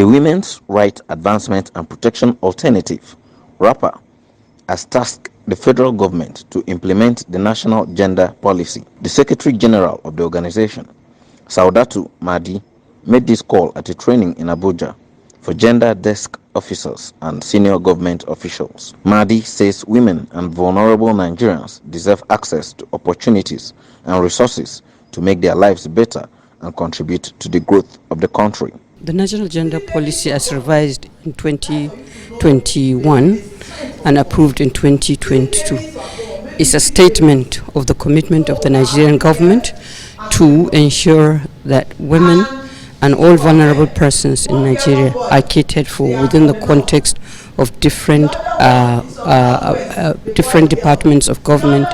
The Women's Right Advancement and Protection Alternative, WRAPA, has tasked the federal government to implement the national gender policy. The Secretary General of the organization, Saudatu Mahdi, made this call at a training in Abuja for gender desk officers and senior government officials. Mahdi says women and vulnerable Nigerians deserve access to opportunities and resources to make their lives better and contribute to the growth of the country. The National Gender Policy, as revised in 2021 and approved in 2022, is a statement of the commitment of the Nigerian government to ensure that women and all vulnerable persons in Nigeria are catered for within the context of different departments of government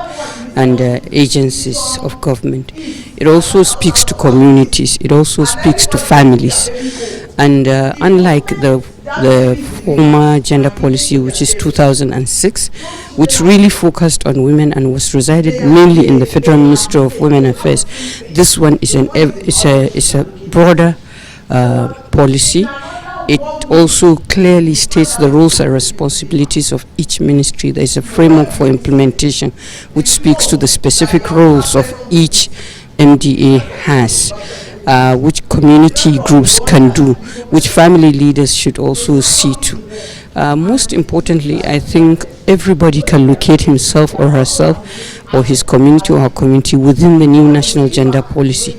and agencies of government. It also speaks to communities. It also speaks to families. And unlike the former gender policy, which is 2006, which really focused on women and was resided mainly in the Federal Ministry of Women Affairs, this one is a broader policy. It also clearly states the roles and responsibilities of each ministry. There is a framework for implementation which speaks to the specific roles of each MDA has, which community groups can do, which family leaders should also see to. Most importantly, I think everybody can locate himself or herself or his community or her community within the new national gender policy.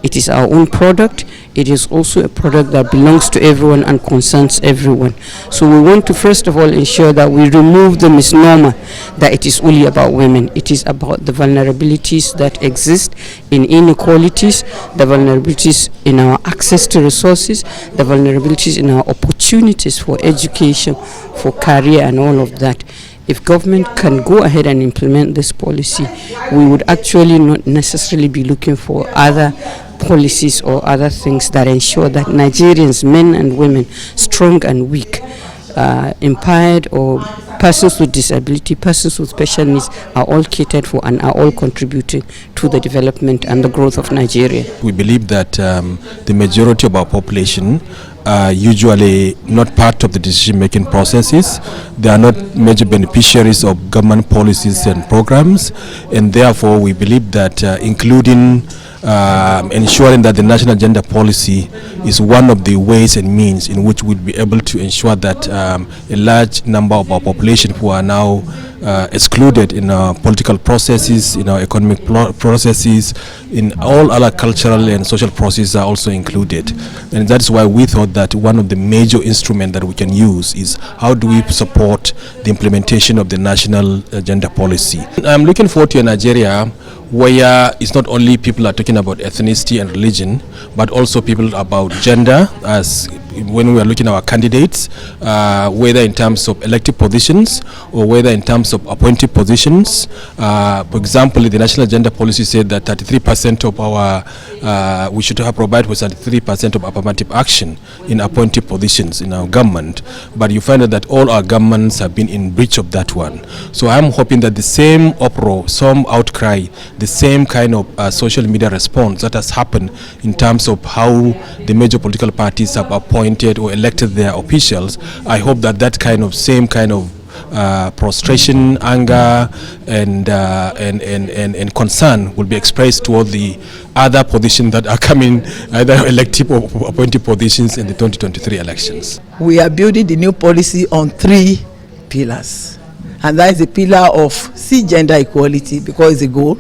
It is our own product. It is also a product that belongs to everyone and concerns everyone. So we want to first of all ensure that we remove the misnomer that it is only about women. It is about the vulnerabilities that exist in inequalities, the vulnerabilities in our access to resources, the vulnerabilities in our opportunities for education, for career and all of that. If government can go ahead and implement this policy, we would actually not necessarily be looking for other policies or other things that ensure that Nigerians, men and women, strong and weak, impaired or persons with disability, persons with special needs, are all catered for and are all contributing to the development and the growth of Nigeria. We believe that the majority of our population are usually not part of the decision-making processes. They are not major beneficiaries of government policies and programs, and therefore we believe that including ensuring that the national gender policy is one of the ways and means in which we'll be able to ensure that a large number of our population who are now excluded in our political processes, in our economic processes, in all other cultural and social processes are also included. And that's why we thought that one of the major instruments that we can use is how do we support the implementation of the national gender policy. I'm looking forward to a Nigeria where it's not only people are talking about ethnicity and religion, but also people about gender, as when we are looking at our candidates, whether in terms of elected positions or whether in terms of appointed positions. For example, the national gender policy said that 33% of our, we should have provided for 33% of affirmative action in appointed positions in our government. But you find out that all our governments have been in breach of that one. So I'm hoping that the same uproar, some outcry, the same kind of social media response that has happened in terms of how the major political parties have appointed or elected their officials, I hope that that kind of same kind of frustration, anger, and concern will be expressed toward the other positions that are coming, either elective or appointed positions in the 2023 elections. We are building the new policy on 3 pillars, and that is the pillar of gender equality, because it's a goal,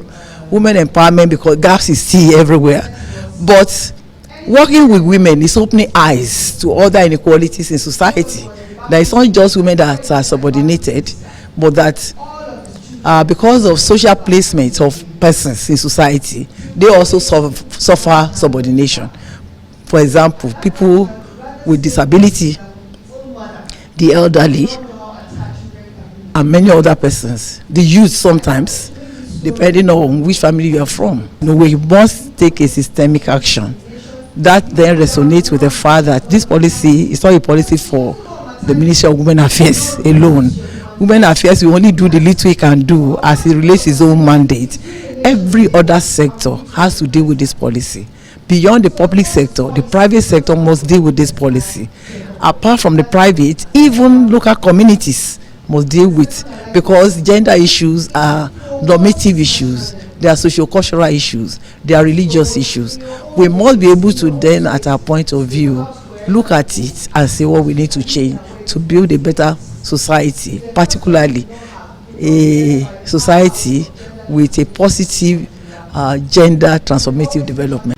women empowerment, because gaps is still everywhere, but working with women is opening eyes to other inequalities in society. That it's not just women that are subordinated, but that because of social placement of persons in society, they also suffer subordination. For example, people with disability, the elderly, and many other persons, the youth sometimes, depending on which family you are from. We must take a systemic action. That then resonates with the fact that this policy is not a policy for the Ministry of Women Affairs alone. Women Affairs will only do the little it can do as it relates its own mandate. Every other sector has to deal with this policy, beyond the public sector, the private sector must deal with this policy. Apart from the private, even local communities must deal with, because gender issues are normative issues, they are socio-cultural issues, they are religious issues. We must be able to then, at our point of view, look at it and see what we need to change to build a better society, particularly a society with a positive gender transformative development.